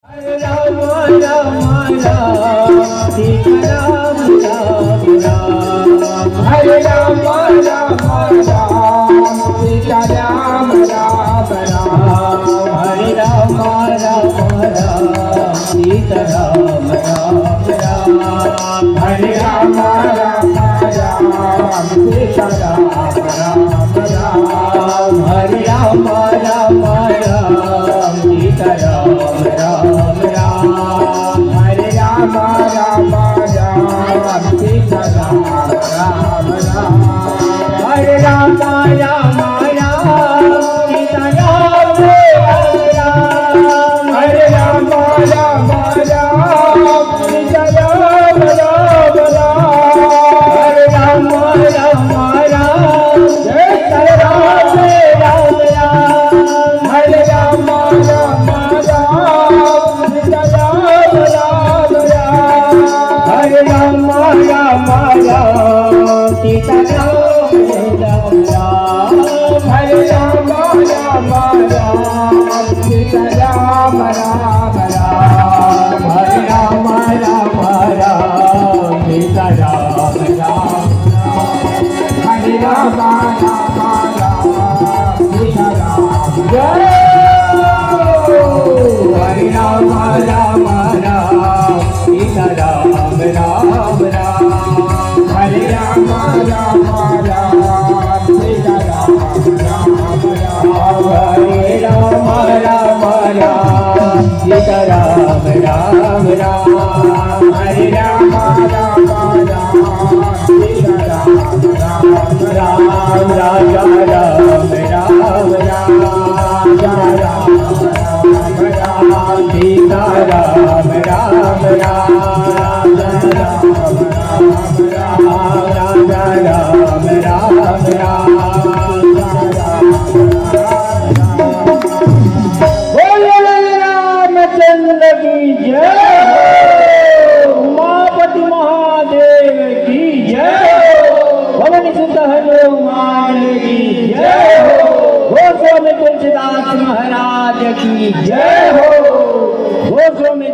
राम राम राम सीता राम राम राम। हरे राम राम राम सीता राम राम राम। हरे राम राम राम सीता राम राम राम। हरे राम राम राम सीता राम राम राम। हरे राम राम राम सीता राम राम राम। हरे राम राम राम सीता राम राम राम। हरे राम राम राम सीता राम राम। हरे राम राम राम सीता राम राम राम। हरे राम राम राम जय राम राम राम। हरे राम राम राम सीता राम राम राम। हरे राम राम राम सीता राम राम राम। हरे राम राम राम सीता राम राम राम। हरे राम राम राम सीता राम राम। हरे राम राम राम सीता राम। जय हरे राम राम राम सीता राम राम राम। हरे राम राम राम सीता राम राम राम। हरे राम राम राम सीता राम राम राम। हरे राम राम राम सीता राम राम राम राजा राम राम राम। राम राम सीता राम राम राम। राजा राम राम राम। बोलो रामचंद्र की जय हो। उमापति महादेव की जय हो। भवन सुत हनुमान की जय हो। गोस्वामी तुलसीदास महाराज की जय हो। गोस्वामी